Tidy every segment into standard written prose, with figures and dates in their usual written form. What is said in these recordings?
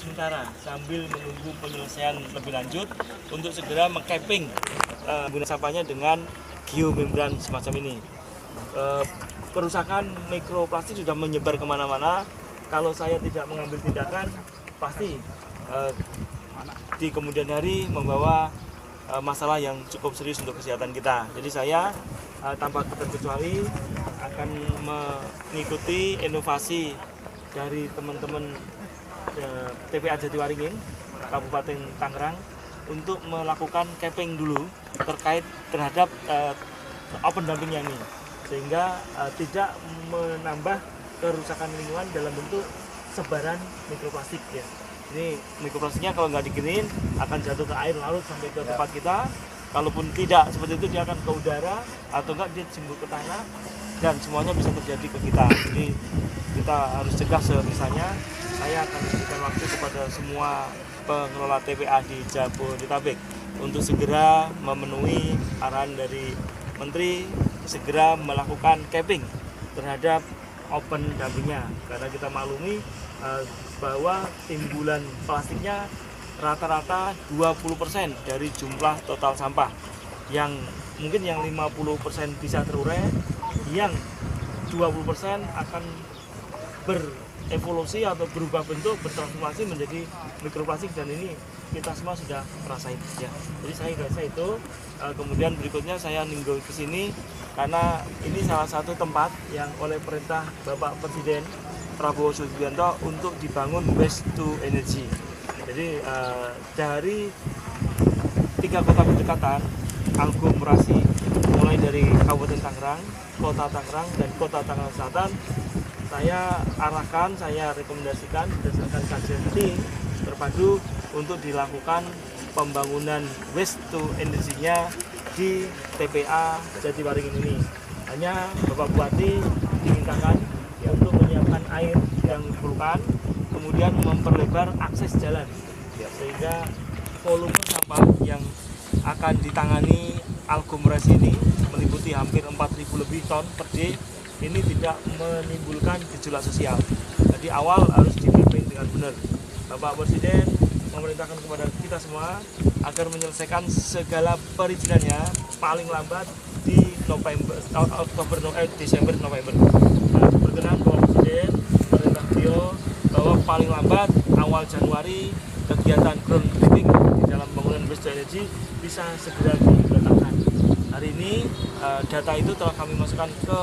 sementara sambil menunggu penyelesaian lebih lanjut untuk segera mengcapping guna sampahnya dengan geomembran semacam ini. Kerusakan mikroplastik sudah menyebar kemana-mana. Kalau saya tidak mengambil tindakan, pasti di kemudian hari membawa masalah yang cukup serius untuk kesehatan kita. Jadi saya tanpa terkecuali akan mengikuti inovasi dari teman-teman TPA Jatiwaringin Kabupaten Tangerang untuk melakukan capping dulu terkait terhadap open dumping ini, sehingga tidak menambah kerusakan lingkungan dalam bentuk sebaran mikroplastik ya. Ini mikroplastiknya kalau nggak dikinin akan jatuh ke air laut sampai ke tempat kita. Kalaupun tidak seperti itu, dia akan ke udara atau enggak dia cimbul ke tanah dan semuanya bisa terjadi ke kita. Jadi kita harus cegah sebisanya. Saya akan memberikan waktu kepada semua pengelola TPA di Jabodetabek untuk segera memenuhi arahan dari Menteri, segera melakukan capping terhadap open dumpingnya, karena kita maklumi bahwa timbulan plastiknya rata-rata 20% dari jumlah total sampah, yang mungkin yang 50% bisa terurai, yang 20% akan berevolusi atau berubah bentuk, bertransformasi menjadi mikroplastik, dan ini kita semua sudah merasain ya. Jadi saya rasa itu. Kemudian berikutnya saya ninggau ke sini karena ini salah satu tempat yang oleh perintah Bapak Presiden Prabowo Subianto untuk dibangun waste to energy. Jadi dari 3 kota berdekatan aglomerasi, mulai dari Kabupaten Tangerang, Kota Tangerang, dan Kota Tangerang Selatan, saya arahkan, saya rekomendasikan berdasarkan kajian tim terpadu untuk dilakukan pembangunan waste to energy-nya di TPA Jatiwaringin ini. Hanya Bapak Bupati dimintakan untuk menyiapkan air yang diperlukan, kemudian memperlebar akses jalan sehingga volume sampah yang akan ditangani aglomerasi ini meliputi hampir 4.000 lebih ton per day, ini tidak menimbulkan gejolak sosial. Jadi awal harus dipimpin dengan benar. Bapak Presiden memerintahkan kepada kita semua agar menyelesaikan segala perizinannya paling lambat di Desember November. Berkenan Bapak Presiden, perintah beliau bahwa paling lambat awal Januari kegiatan groundbreaking di dalam pembangunan waste to energy bisa segera diletakkan. Hari ini data itu telah kami masukkan ke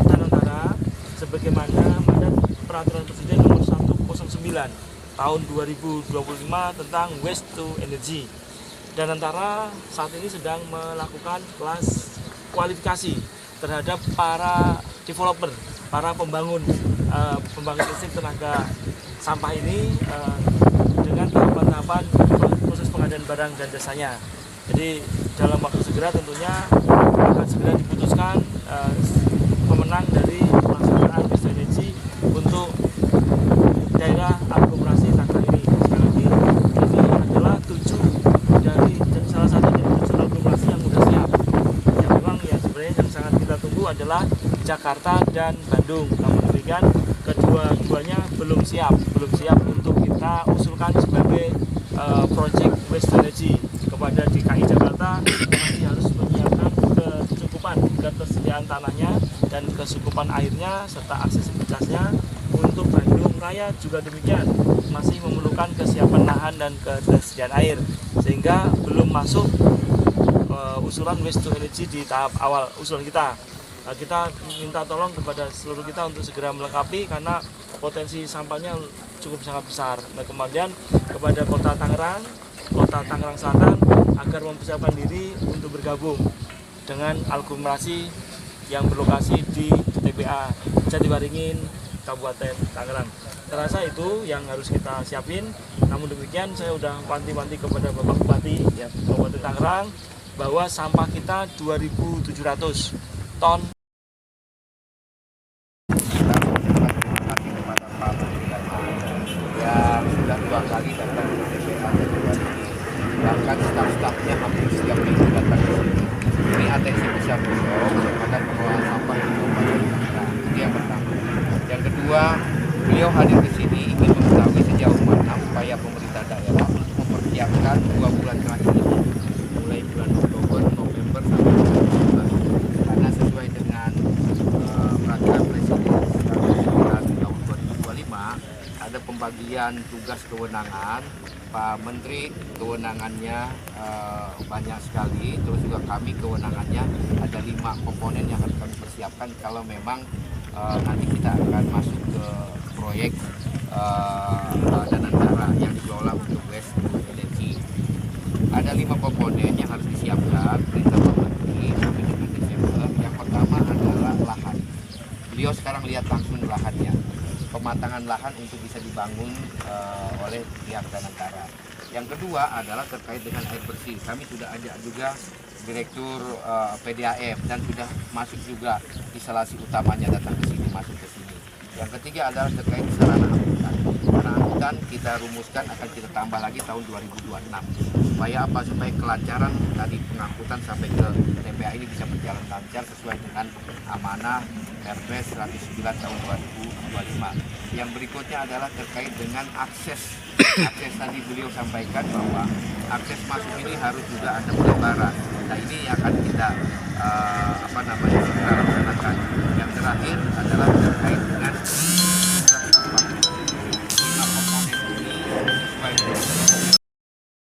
Tanantara sebagaimana mandat Peraturan Presiden nomor 109 tahun 2025 tentang waste to energy. Dan antara saat ini sedang melakukan kelas kualifikasi terhadap para developer, para pembangun listrik tenaga sampah ini dengan tahapan-tahapan proses pengadaan barang dan jasanya. Jadi dalam waktu segera tentunya akan segera diputuskan pemenang dari pelaksanaan waste to energy untuk daerah aglomerasi Tangerang ini. Sekali lagi, ini adalah 7 dari salah satu dari 7 aglomerasi yang sudah siap. Yang memang ya sebenarnya yang sangat kita tunggu adalah Jakarta dan Bandung. Namun demikian kedua-duanya belum siap untuk kita usulkan sebagai project waste energy kepada DKI Jakarta. Masih harus menyiapkan ketersediaan tanahnya dan kecukupan airnya serta aksesibilitasnya. Untuk Bandung Raya juga demikian, masih memerlukan kesiapan lahan dan ketersediaan air, sehingga belum masuk usulan waste to energy di tahap awal usulan kita. Kita minta tolong kepada seluruh kita untuk segera melengkapi karena potensi sampahnya cukup sangat besar. Nah, kemudian kepada Kota Tangerang Selatan agar mempersiapkan diri untuk bergabung dengan aglomerasi yang berlokasi di TPA Jatiwaringin Kabupaten Tangerang. Terasa itu yang harus kita siapin. Namun demikian saya sudah wanti-wanti kepada Bapak Bupati Kabupaten Tangerang bahwa sampah kita 2.700 ton. Ya sudah 2 kali datang ke TPA Jatiwaringin. Bahkan staf-stafnya hampir setiap minggu datang ke sini. Ini atensi besar beliau terhadap pengelolaan sampah di Kabupaten Tangerang. Ini yang pertama. Yang kedua, beliau hadir ke sini ingin mengetahui sejauh mana kemudian tugas kewenangan, Pak Menteri kewenangannya banyak sekali, terus juga kami kewenangannya ada 5 komponen yang harus kami persiapkan kalau memang nanti kita akan masuk ke proyek Danantara yang dikelola untuk West Energy. Ada 5 komponen yang harus disiapkan perintah Pak Menteri sampai dengan Desember. Yang pertama adalah lahan. Beliau sekarang lihat langsung lahannya, pematangan lahan untuk bisa dibangun oleh pihak Danantara. Yang kedua adalah terkait dengan air bersih. Kami sudah ajak juga Direktur PDAM dan sudah masuk juga instalasi utamanya datang ke sini, masuk ke sini. Yang ketiga adalah terkait sarana angkutan. Sarana angkutan kita rumuskan akan kita tambah lagi tahun 2026. Supaya apa? Supaya kelancaran tadi pengangkutan sampai ke TPA ini bisa berjalan lancar sesuai dengan amanah Perpres 109 tahun 2025. Yang berikutnya adalah terkait dengan akses. Akses tadi beliau sampaikan bahwa akses masuk ini harus juga ada pelebaran. Nah ini yang akan kita segera laksanakan.